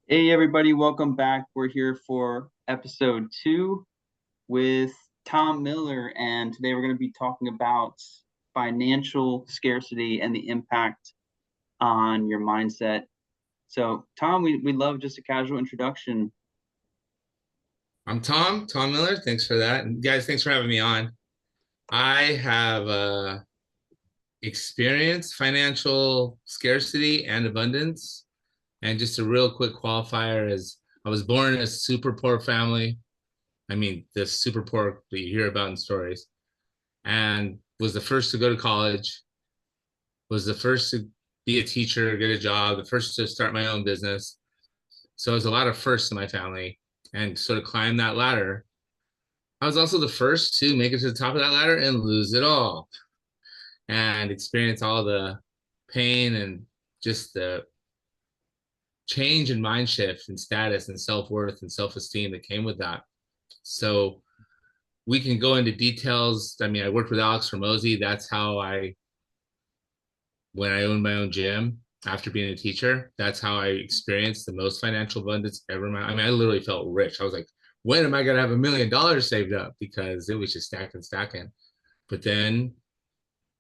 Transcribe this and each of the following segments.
Hey everybody, welcome back. We're here for episode 2 with Tom Miller, and today we're going to be talking about financial scarcity and the impact on your mindset. So, Tom, we love just a casual introduction. I'm Tom Miller. Thanks for that. And guys, thanks for having me on. I have experienced financial scarcity and abundance. And just a real quick qualifier is I was born in a super poor family. I mean, the super poor that you hear about in stories, and was the first to go to college, was the first to be a teacher, get a job, the first to start my own business. So there's a lot of firsts in my family and sort of climb that ladder. I was also the first to make it to the top of that ladder and lose it all and experience all the pain and just the change in mind shift and status and self-worth and self-esteem that came with that. So we can go into details. I mean, I worked with Alex Hormozi. That's how when I owned my own gym after being a teacher, that's how I experienced the most financial abundance ever. I mean, I literally felt rich. I was like, when am I going to have $1 million saved up? Because it was just stacking, stacking. But then,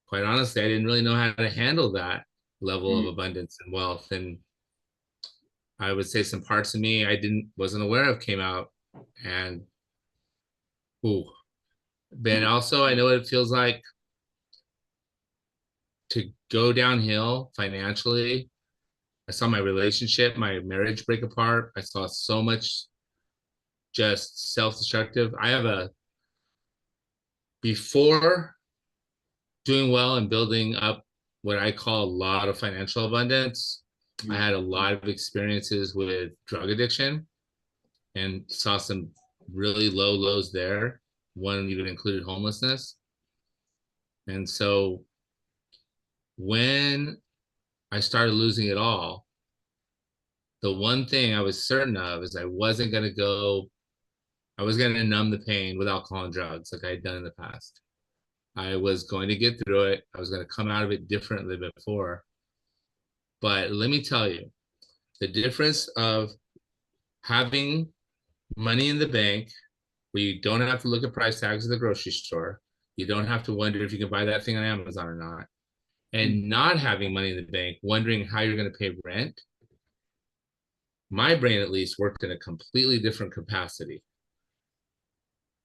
quite honestly, I didn't really know how to handle that level of Mm, abundance and wealth. And I would say some parts of me I wasn't aware of came out. And ooh, but mm, also I know what it feels like to go downhill financially. I saw my relationship, my marriage break apart. I saw so much just self-destructive. Before doing well and building up what I call a lot of financial abundance, I mm. had a lot of experiences with drug addiction and saw some really low lows there. One even included homelessness. And so when I started losing it all, the one thing I was certain of is I was going to numb the pain with alcohol and drugs like I had done in the past. I was going to get through it. I was going to come out of it differently than before. But let me tell you, the difference of having money in the bank where you don't have to look at price tags at the grocery store, you don't have to wonder if you can buy that thing on Amazon or not, Mm. and not having money in the bank, wondering how you're going to pay rent. My brain, at least, worked in a completely different capacity.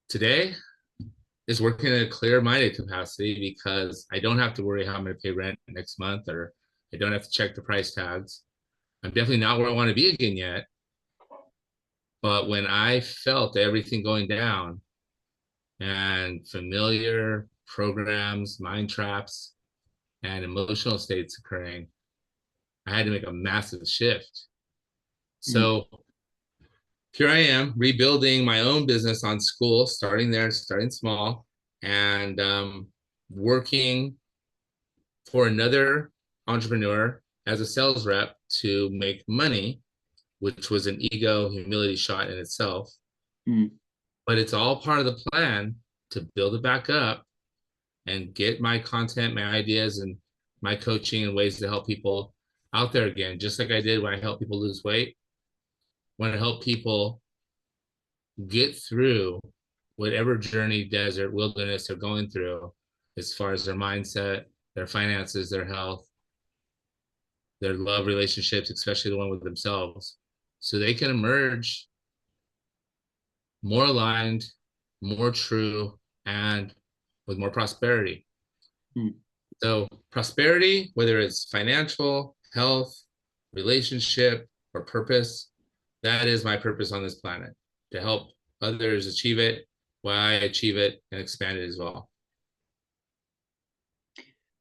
Today is working in a clear minded capacity because I don't have to worry how I'm going to pay rent next month or I don't have to check the price tags. I'm definitely not where I want to be again yet. But when I felt everything going down and familiar programs, mind traps, and emotional states occurring, I had to make a massive shift. Mm. So here I am rebuilding my own business on school, starting there, starting small, and working for another entrepreneur as a sales rep to make money, which was an ego humility shot in itself. Mm. But it's all part of the plan to build it back up and get my content, my ideas, and my coaching and ways to help people out there again, just like I did when I helped people lose weight. When I help people get through whatever journey, desert, wilderness they're going through, as far as their mindset, their finances, their health, their love relationships, especially the one with themselves, so they can emerge more aligned, more true, and with more prosperity. Mm. So, prosperity, whether it's financial, health, relationship, or purpose, that is my purpose on this planet to help others achieve it, why I achieve it, and expand it as well.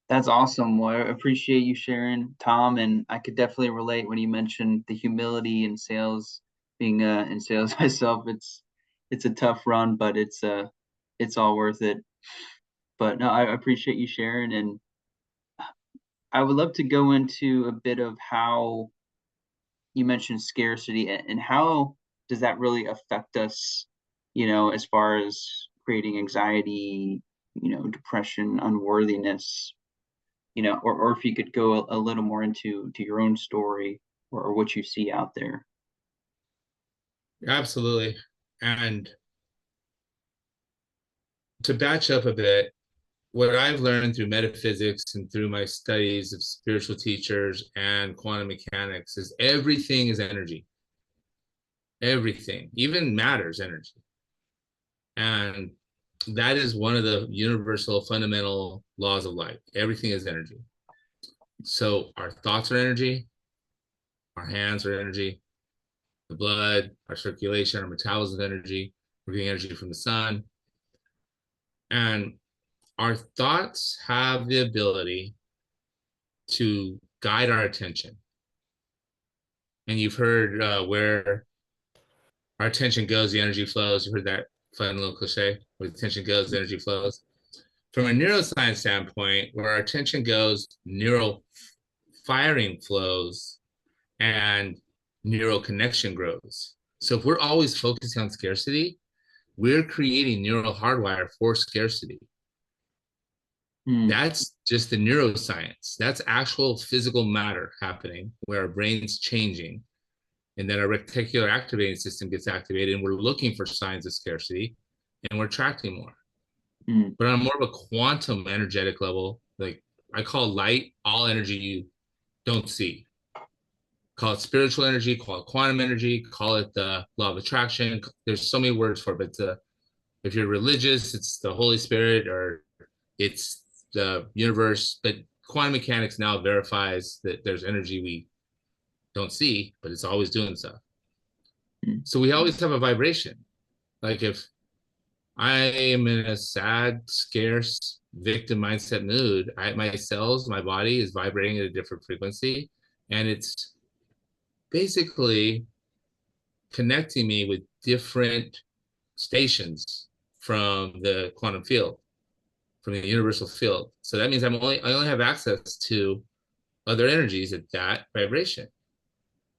That's awesome. Well, I appreciate you sharing, Tom, and I could definitely relate when you mentioned the humility in sales. Being in sales myself, it's a tough run, but it's all worth it. But no, I appreciate you sharing, and I would love to go into a bit of how you mentioned scarcity and how does that really affect us, as far as creating anxiety, depression, unworthiness, or if you could go a little more into your own story or what you see out there. Absolutely. And to batch up a bit, what I've learned through metaphysics and through my studies of spiritual teachers and quantum mechanics is everything is energy. Everything, even matter's energy. And that is one of the universal fundamental laws of life. Everything is energy. So our thoughts are energy, our hands are energy, the blood, our circulation, our metabolism is energy. We're getting energy from the sun. And our thoughts have the ability to guide our attention. And you've heard where our attention goes, the energy flows. You heard that fun little cliche, where the attention goes, the energy flows. From a neuroscience standpoint, where our attention goes, neural firing flows and neural connection grows. So if we're always focusing on scarcity, we're creating neural hardwire for scarcity. Mm, That's just the neuroscience. That's actual physical matter happening where our brain's changing and then our reticular activating system gets activated and we're looking for signs of scarcity and we're attracting more. mm, But on more of a quantum energetic level, like I call light all energy you don't see. Call it spiritual energy, call it quantum energy, call it the law of attraction. There's so many words for it, but if you're religious, it's the Holy Spirit or it's the universe. But quantum mechanics now verifies that there's energy we don't see, but it's always doing stuff. mm, So we always have a vibration. Like if I am in a sad, scarce, victim mindset mood, my cells, my body is vibrating at a different frequency. And it's basically connecting me with different stations from the quantum field, from the universal field. So that means I only have access to other energies at that vibration.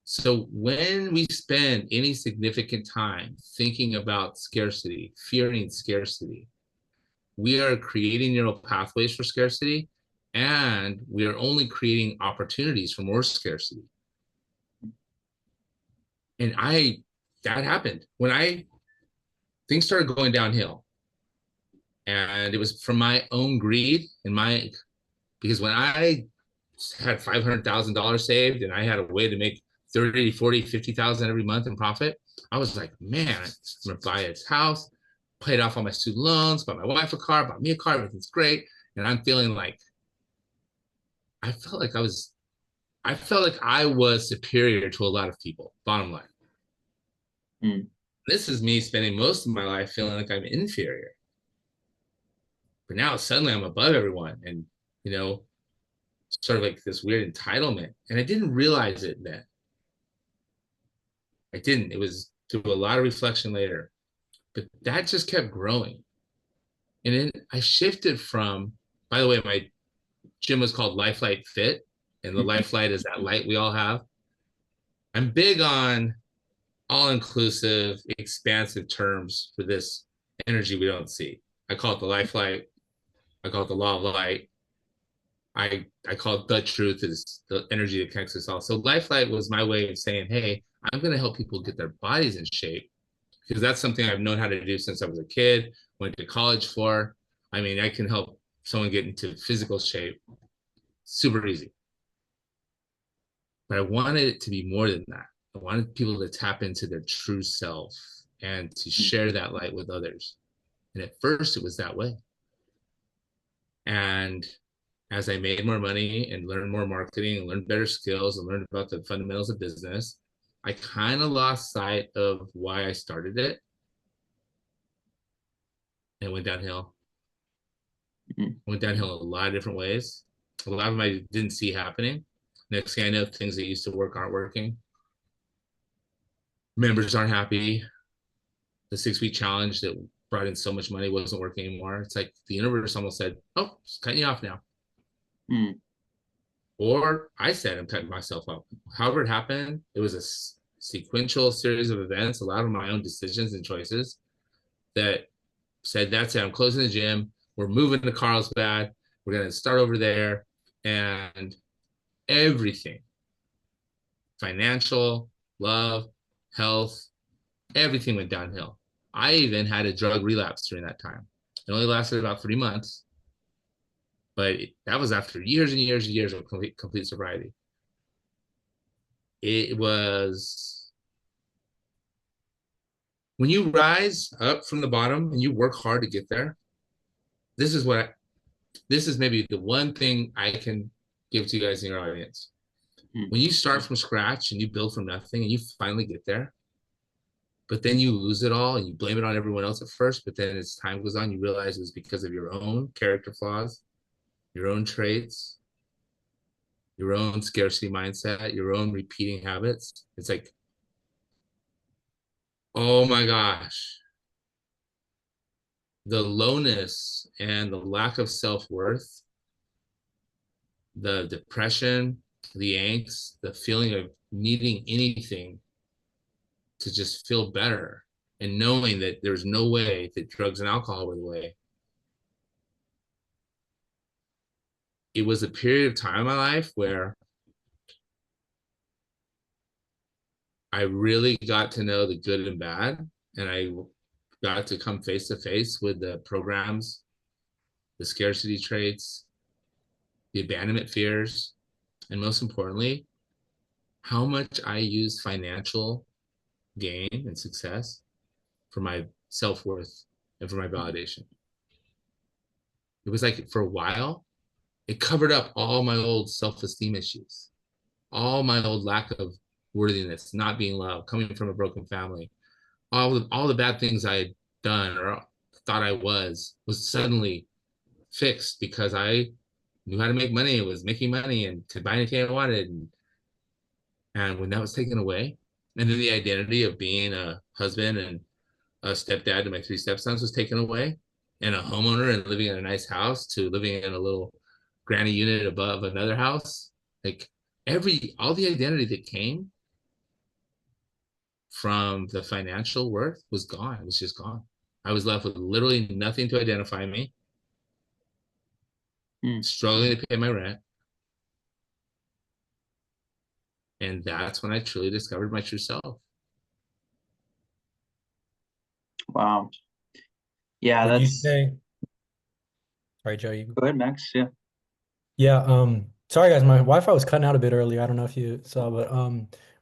So when we spend any significant time thinking about scarcity, fearing scarcity, we are creating neural pathways for scarcity and we are only creating opportunities for more scarcity. And that happened when things started going downhill. And it was from my own greed and because when I had $500,000 saved and I had a way to make 30, 40, 50,000 every month in profit, I was like, man, I'm going to buy this house, paid off all my student loans, bought my wife a car, bought me a car, everything's great. And I'm feeling like, I felt like I felt like I was superior to a lot of people, bottom line. mm, This is me spending most of my life feeling like I'm inferior. But now suddenly I'm above everyone and, you know, sort of like this weird entitlement. And I didn't realize it then. I didn't. It was through a lot of reflection later. But that just kept growing. And then I shifted from, by the way, my gym was called Life Light Fit. And the mhm, life light is that light we all have. I'm big on all inclusive, expansive terms for this energy we don't see. I call it the life light. I call it the law of light. I call it the truth is the energy that connects us all. So life light was my way of saying, hey, I'm going to help people get their bodies in shape because that's something I've known how to do since I was a kid, went to college for. I mean, I can help someone get into physical shape super easy. But I wanted it to be more than that. I wanted people to tap into their true self and to mm, share that light with others. And at first, it was that way. And as I made more money and learned more marketing and learned better skills and learned about the fundamentals of business, I kind of lost sight of why I started it and it went downhill. mm, Went downhill in a lot of different ways. A lot of them I didn't see happening. Next thing I know, things that used to work aren't working. Members aren't happy. The 6 week challenge that brought in so much money wasn't working anymore. It's like the universe almost said, oh, it's cutting you off now. mm, Or I said, I'm cutting myself off. However, it happened, it was a sequential series of events, a lot of my own decisions and choices that said, that's it. I'm closing the gym. We're moving to Carlsbad. We're going to start over there. And everything financial, love, health, everything went downhill. I even had a drug relapse during that time. It only lasted about 3 months, but that was after years and years and years of complete sobriety. It was when you rise up from the bottom and you work hard to get there. This is what this is maybe the one thing I can give to you guys in your audience. Mm. When you start from scratch and you build from nothing and you finally get there, but then you lose it all and you blame it on everyone else at first, but then as time goes on, you realize it was because of your own character flaws, your own traits, your own scarcity mindset, your own repeating habits. It's like, oh my gosh, the lowness and the lack of self-worth, the depression, the angst, the feeling of needing anything to just feel better and knowing that there's no way that drugs and alcohol were the way. It was a period of time in my life where I really got to know the good and bad, and I got to come face to face with the programs, the scarcity traits, the abandonment fears, and most importantly, how much I use financial gain and success for my self-worth and for my validation. It was like for a while, it covered up all my old self-esteem issues, all my old lack of worthiness, not being loved, coming from a broken family, all the bad things I had done or thought I was suddenly fixed because I knew how to make money, was making money and could buy anything I wanted. And when that was taken away, and then the identity of being a husband and a stepdad to my three stepsons was taken away, and a homeowner and living in a nice house to living in a little granny unit above another house, like all the identity that came from the financial worth was gone. It was just gone. I was left with literally nothing to identify me, Mm. struggling to pay my rent. And that's when I truly discovered my true self. Wow. Yeah, Would you that's say, sorry, Joe, you, go ahead, Max. Yeah. yeah, sorry guys, my Wi-Fi was cutting out a bit earlier. I don't know if you saw, but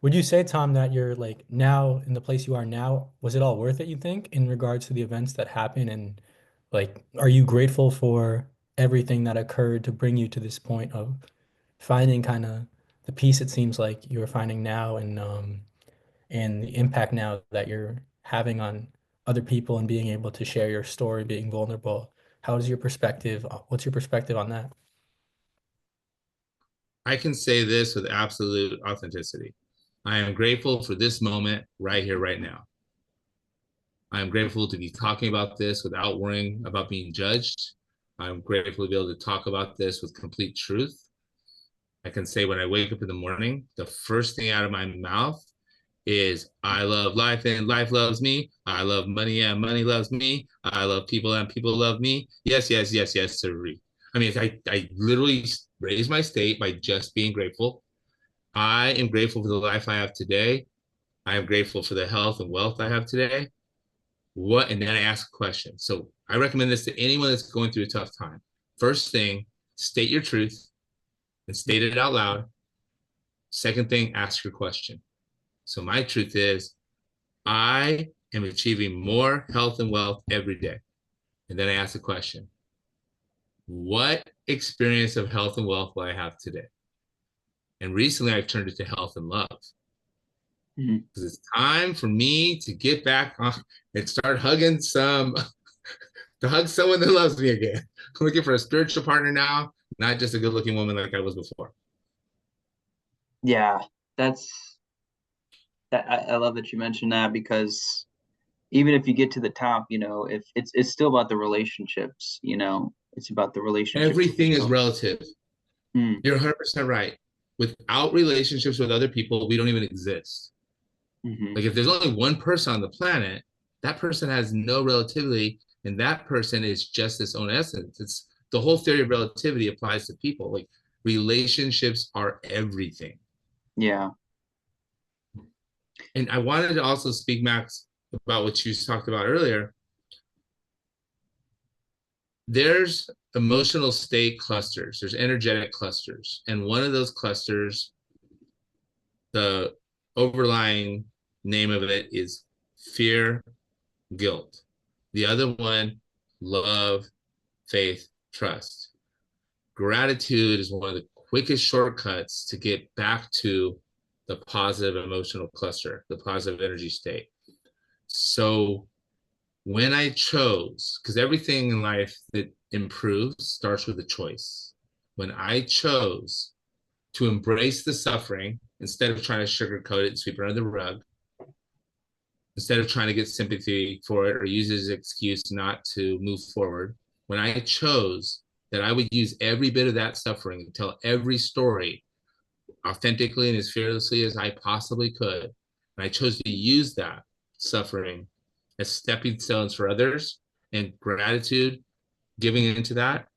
would you say, Tom, that you're like now in the place you are now, was it all worth it, you think, in regards to the events that happened? And like, are you grateful for everything that occurred to bring you to this point of finding kind of the peace it seems like you're finding now and the impact now that you're having on other people and being able to share your story, being vulnerable? How is your perspective? What's your perspective on that? I can say this with absolute authenticity. I am grateful for this moment right here, right now. I am grateful to be talking about this without worrying about being judged. I'm grateful to be able to talk about this with complete truth. I can say when I wake up in the morning, the first thing out of my mouth is I love life and life loves me. I love money and money loves me. I love people and people love me. Yes, yes, yes, yes, sir. I mean, I literally raise my state by just being grateful. I am grateful for the life I have today. I am grateful for the health and wealth I have today. And then I ask a question. So I recommend this to anyone that's going through a tough time. First thing, state your truth and state it out loud. Second thing, ask your question. So my truth is, I am achieving more health and wealth every day. And then I ask the question, what experience of health and wealth will I have today? And recently I've turned it to health and love. Mhm. Because it's time for me to get back on and start to hug someone that loves me again. I'm looking for a spiritual partner now, not just a good looking woman like I was before. Yeah, that's that. I love that you mentioned that because even if you get to the top, if it's still about the relationships, it's about the relationships with Everything is yourself. relative. Mm. You're 100% right. Without relationships with other people, we don't even exist. Hmm. Like if there's only one person on the planet, that person has no relativity, and that person is just its own essence. It's the whole theory of relativity applies to people. Like relationships are everything. Yeah. And I wanted to also speak, Max. about what you talked about earlier, there's emotional state clusters, there's energetic clusters. And one of those clusters, the overlying name of it is fear, guilt. The other one, love, faith, trust. Gratitude is one of the quickest shortcuts to get back to the positive emotional cluster, the positive energy state. So when I chose, because everything in life that improves starts with a choice. When I chose to embrace the suffering instead of trying to sugarcoat it and sweep it under the rug, instead of trying to get sympathy for it or use it as an excuse not to move forward, when I chose that I would use every bit of that suffering and tell every story authentically and as fearlessly as I possibly could, and I chose to use that suffering as stepping stones for others and gratitude, giving into that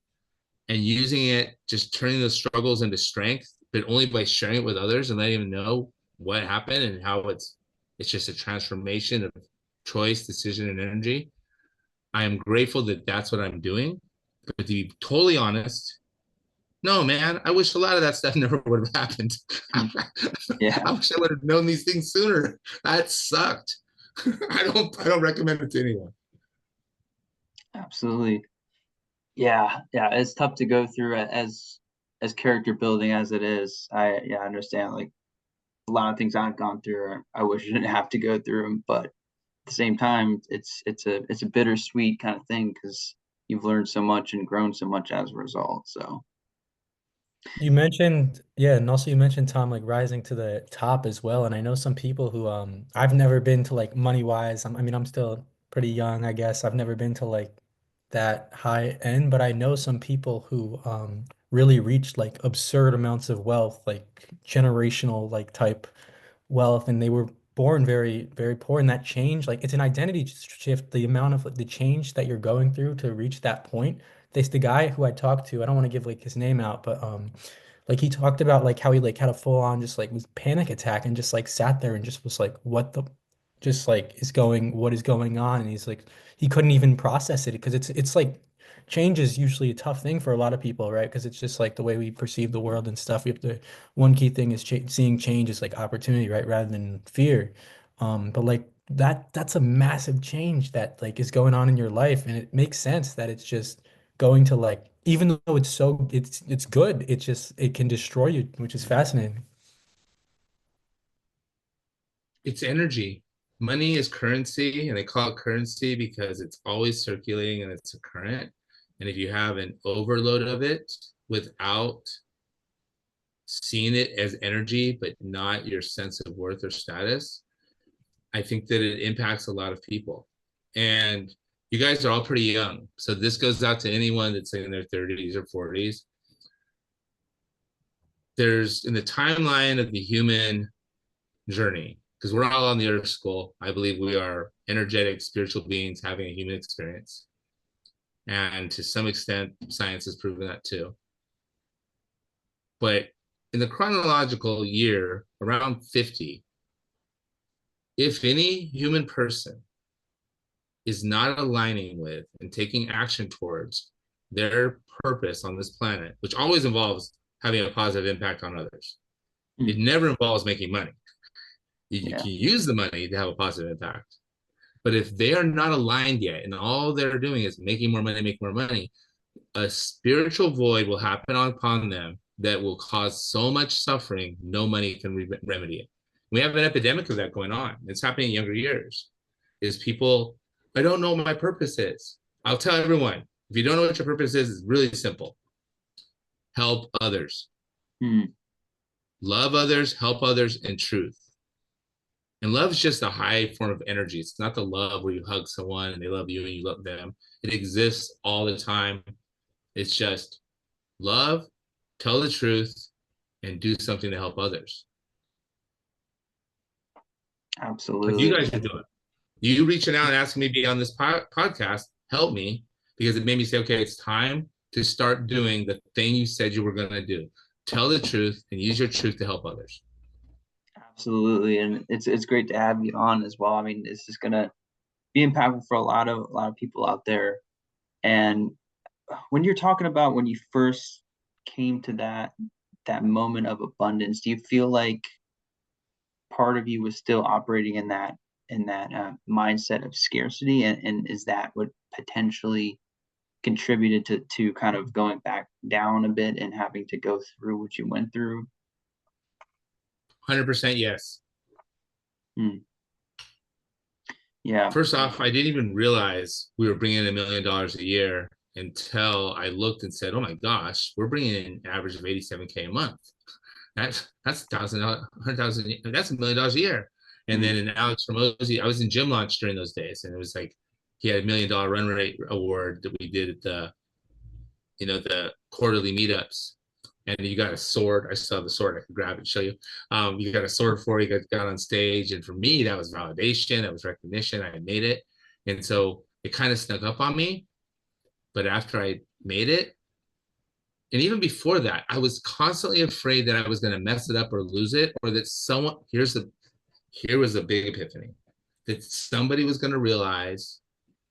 and using it, just turning those struggles into strength, but only by sharing it with others and letting them know what happened and how it's just a transformation of choice, decision, and energy. I am grateful that that's what I'm doing. But to be totally honest, no, man, I wish a lot of that stuff never would have happened. Yeah, I wish I would have known these things sooner. That sucked. I don't recommend it to anyone. absolutely. Yeah, it's tough to go through as character building as it is. I understand like a lot of things I've gone through. I wish I didn't have to go through them, but at the same time, it's a bittersweet kind of thing because you've learned so much and grown so much as a result. So You mentioned, yeah, and also you mentioned Tom like rising to the top as well. And I know some people who I've never been to like money wise. I mean, I'm still pretty young, I guess. I've never been to like that high end, but I know some people who really reached like absurd amounts of wealth, like generational like type wealth, and they were born very, very poor. And that change, like it's an identity shift, the amount of like, the change that you're going through to reach that point. The guy who I talked to, I don't want to give like his name out, but like he talked about like how he like had a full on just like was panic attack and just like sat there and just was like, what the just like what is going on? And he's like he couldn't even process it because it's like change is usually a tough thing for a lot of people, right? Because it's just like the way we perceive the world and stuff. We have to one key thing is ch seeing change as like opportunity, right? Rather than fear. But like that's a massive change that like is going on in your life, and it makes sense that it's just going to like even though it's good, it's just it can destroy you, which is fascinating. It's energy. Money is currency, and they call it currency because it's always circulating and it's a current. And if you have an overload of it without seeing it as energy, but not your sense of worth or status, I think that it impacts a lot of people. And you guys are all pretty young. So this goes out to anyone that's in their 30s or 40s. There's in the timeline of the human journey, because we're all on the earth school. I believe we are energetic, spiritual beings having a human experience. And to some extent, science has proven that too. But in the chronological year, around 50, if any human person is not aligning with and taking action towards their purpose on this planet, which always involves having a positive impact on others, it mm, never involves making money. You yeah, can use the money to have a positive impact. But if they are not aligned yet and all they're doing is making more money, make more money, a spiritual void will happen upon them that will cause so much suffering, no money can remedy it. We have an epidemic of that going on. It's happening in younger years. Is people, I don't know what my purpose is. I'll tell everyone, if you don't know what your purpose is, it's really simple. Help others. mm, Love others, help others in truth. And love is just a high form of energy. It's not the love where you hug someone and they love you and you love them. It exists all the time. It's just love, tell the truth, and do something to help others. Like you absolutely. guys are doing. You reaching out and asking me to be on this podcast helped me because it made me say, okay, it's time to start doing the thing you said you were going to do. Tell the truth and use your truth to help others. Absolutely, and it's great to have you on as well. I mean, it's just gonna be impactful for a lot of people out there. And when you're talking about when you first came to that moment of abundance, do you feel like part of you was still operating in that mindset of scarcity, and is that what potentially contributed to kind of going back down a bit and having to go through what you went through? 100% yes. Hmm. Yeah. First off, I didn't even realize we were bringing in $1 million a year until I looked and said, "Oh my gosh, we're bringing in an average of 87K a month. That's $100,000. That's $1 million a year." And Hmm. then in Alex Hormozi, I was in gym launch during those days, and it was like he had $1 million run rate award that we did at the quarterly meetups. And you got a sword. I still have the sword. I can grab it and show you. You got a sword for it. You got on stage. And for me, that was validation. That was recognition. I had made it. And so it kind of snuck up on me. But after I made it, and even before that, I was constantly afraid that I was going to mess it up or lose it, or that here was a big epiphany, that somebody was going to realize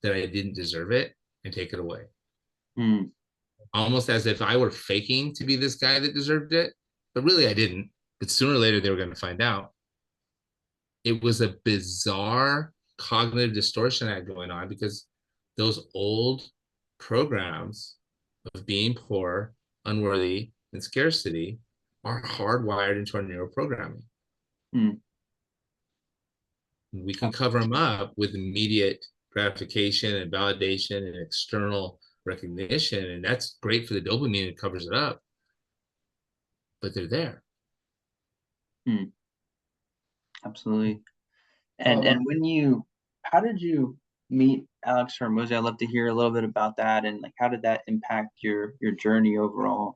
that I didn't deserve it and take it away. Hmm. Almost as if I were faking to be this guy that deserved it, but really I didn't. But sooner or later they were going to find out. It was a bizarre cognitive distortion I had going on because those old programs of being poor, unworthy, and scarcity are hardwired into our neuroprogramming. Hmm. We can cover them up with immediate gratification and validation and external recognition, and that's great for the dopamine. It covers it up, but they're there. Hmm. Absolutely. And Um, when you how did you meet Alex Hormozi? I'd love to hear a little bit about that, and like how did that impact your journey overall?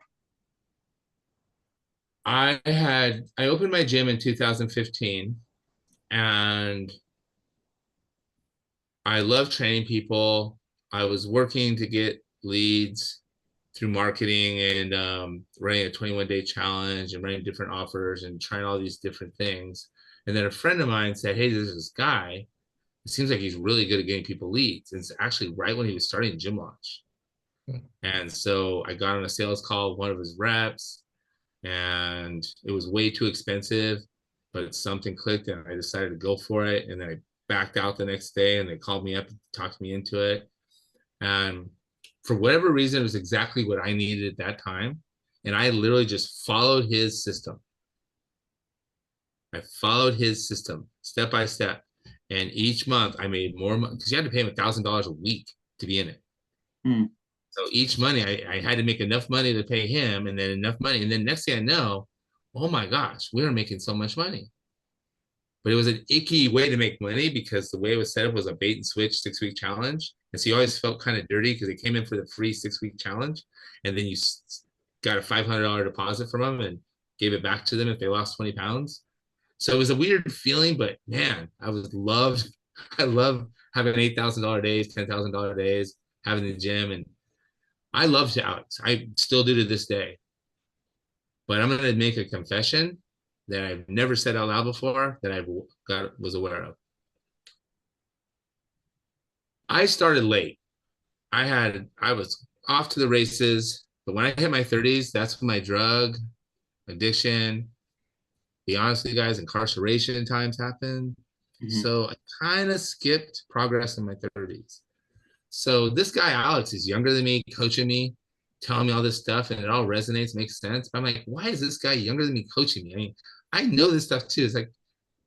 I opened my gym in 2015, and I love training people. I was working to get leads through marketing and running a 21-day challenge and running different offers and trying all these different things. And then a friend of mine said, "Hey, there's this guy. It seems like he's really good at getting people leads." And it's actually right when he was starting Gym Launch. And so I got on a sales call with one of his reps, and it was way too expensive, but something clicked and I decided to go for it. And then I backed out the next day and they called me up and talked me into it. And for whatever reason, it was exactly what I needed at that time. And I literally just followed his system. I followed his system step by step. And each month I made more money because you had to pay him $1,000 a week to be in it. Hmm. So each money I had to make enough money to pay him and then enough money. And then next thing I know, oh my gosh, we were making so much money. But it was an icky way to make money because the way it was set up was a bait and switch 6 week challenge. And so you always felt kind of dirty because they came in for the free 6 week challenge. And then you got a $500 deposit from them and gave it back to them if they lost 20 pounds. So it was a weird feeling, but man, I love having $8,000 days, $10,000 days, having the gym. And I loved Alex. I still do to this day. But I'm going to make a confession that I've never said out loud before that was aware of. I started late. I was off to the races, but when I hit my 30s, that's when my drug addiction, be honest with you guys, incarceration times happened. Hmm. So I kind of skipped progress in my 30s. So this guy Alex is younger than me, coaching me, telling me all this stuff, and it all resonates, makes sense. But I'm like, why is this guy younger than me coaching me? I mean, I know this stuff too. It's like,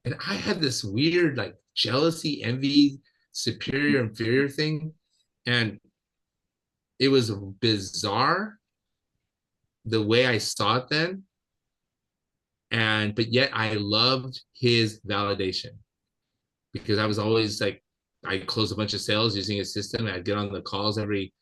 and I had this weird like jealousy, envy, superior, inferior thing. And it was bizarre the way I saw it then. And but yet I loved his validation because I was always like, I closed a bunch of sales using his system. I'd get on the calls every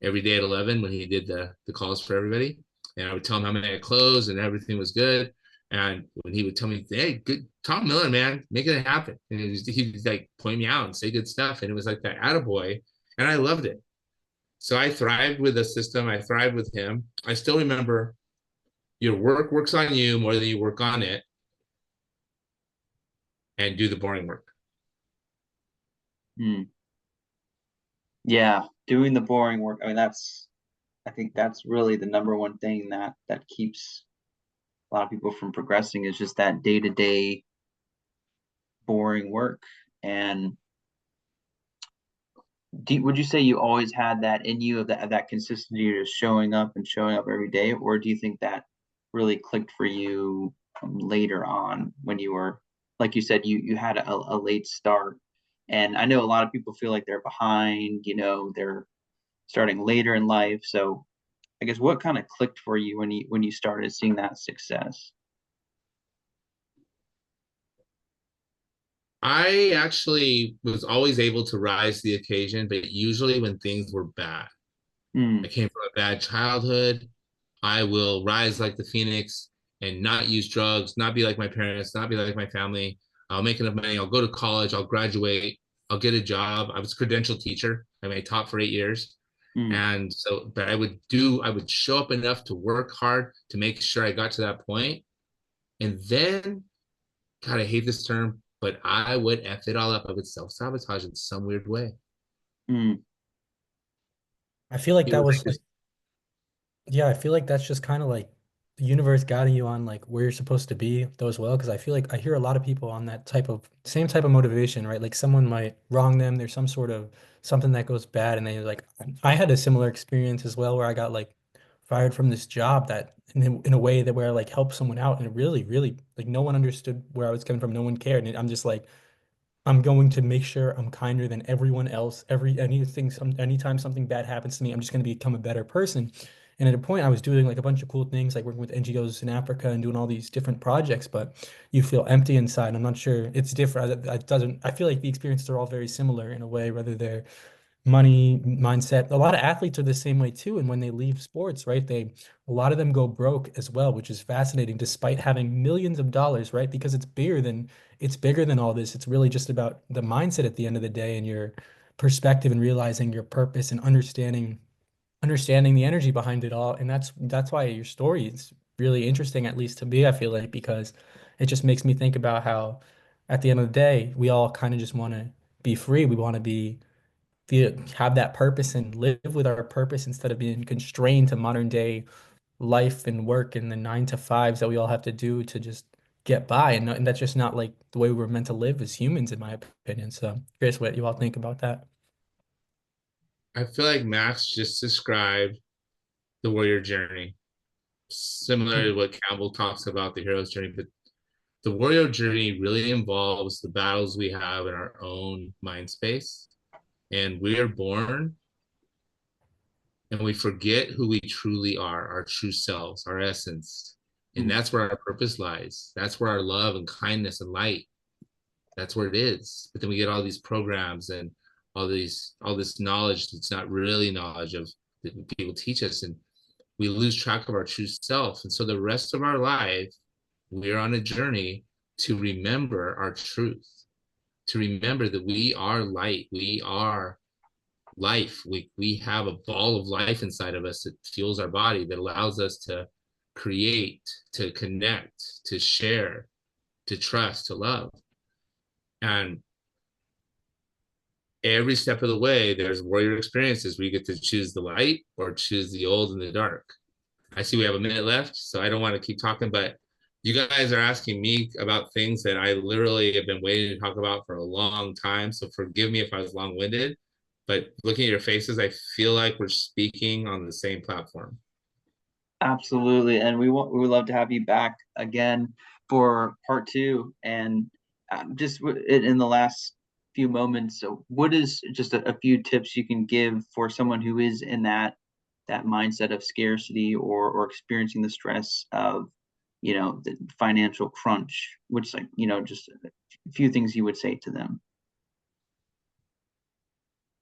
day at 11 when he did the calls for everybody. And I would tell him how many I closed and everything was good. And when he would tell me, "Hey, good Tom Miller, man, making it happen." And he'd like point me out and say good stuff. And it was like that attaboy. And I loved it. So I thrived with the system. I thrived with him. I still remember your work works on you more than you work on it, and do the boring work. Mm. Yeah, doing the boring work. I mean, I think that's really the number one thing that keeps a lot of people from progressing is just that day-to-day boring work. And would you say you always had that in you of that consistency of just showing up and showing up every day, or do you think that really clicked for you later on when you were, like you said, you had a late start? And I know a lot of people feel like they're behind, they're starting later in life. So I guess what kind of clicked for you when you started seeing that success? I actually was always able to rise to the occasion, but usually when things were bad. I Mm, came from a bad childhood. I will rise like the phoenix and not use drugs, not be like my parents, not be like my family. I'll make enough money. I'll go to college. I'll graduate. I'll get a job. I was a credentialed teacher. I taught for 8 years. mm, And so, but I would show up enough to work hard to make sure I got to that point. And then, God, I hate this term, but I would F it all up. I would self sabotage in some weird way. mm, I feel like It that was was like just, this. yeah, I feel like that's just kind of like the universe guiding you on like where you're supposed to be though as well. Because I feel like I hear a lot of people on that type of same type of motivation, right? Like someone might wrong them. There's some sort of something that goes bad, and they like I had a similar experience as well where I got like fired from this job that in a way that where I like helped someone out, and it really, really like no one understood where I was coming from. No one cared, and I'm just like I'm going to make sure I'm kinder than everyone else. Anytime something bad happens to me, I'm just going to become a better person. And at a point, I was doing like a bunch of cool things, like working with NGOs in Africa and doing all these different projects. But you feel empty inside. I'm not sure it's different. It doesn't. I feel like the experiences are all very similar in a way, whether they're money mindset. A lot of athletes are the same way too. And when they leave sports, right, a lot of them go broke as well, which is fascinating, despite having millions of dollars, right? Because it's bigger than all this. It's really just about the mindset at the end of the day and your perspective and realizing your purpose and understanding the energy behind it all. And that's why your story is really interesting, at least to me, I feel like, because it just makes me think about how at the end of the day, we all kind of just want to be free. We want to have that purpose and live with our purpose instead of being constrained to modern day life and work and the 9 to 5s that we all have to do to just get by. And that's just not like the way we're meant to live as humans, in my opinion. So curious what you all think about that. I feel like Max just described the warrior journey, similar to what Campbell talks about the hero's journey. But the warrior journey really involves the battles we have in our own mind space. And we are born and we forget who we truly are, our true selves, our essence. And mm, that's where our purpose lies. That's where our love and kindness and light, that's where it is. But then we get all these programs and all this knowledge that's not really knowledge of that people teach us. And we lose track of our true self. And so the rest of our life, we're on a journey to remember our truth, to remember that we are light, we are life. We have a ball of life inside of us that fuels our body, that allows us to create, to connect, to share, to trust, to love. And every step of the way, there's warrior experiences where you get to choose the light or choose the old and the dark. I see we have a minute left, so I don't want to keep talking, but you guys are asking me about things that I literally have been waiting to talk about for a long time. So forgive me if I was long winded, but looking at your faces, I feel like we're speaking on the same platform. absolutely. And we would love to have you back again for part two. And just in the last few moments, so what is just a few tips you can give for someone who is in that mindset of scarcity or experiencing the stress of the financial crunch, which like just a few things you would say to them.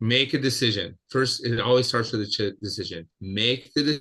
Make a decision. First, it always starts with a decision. Make the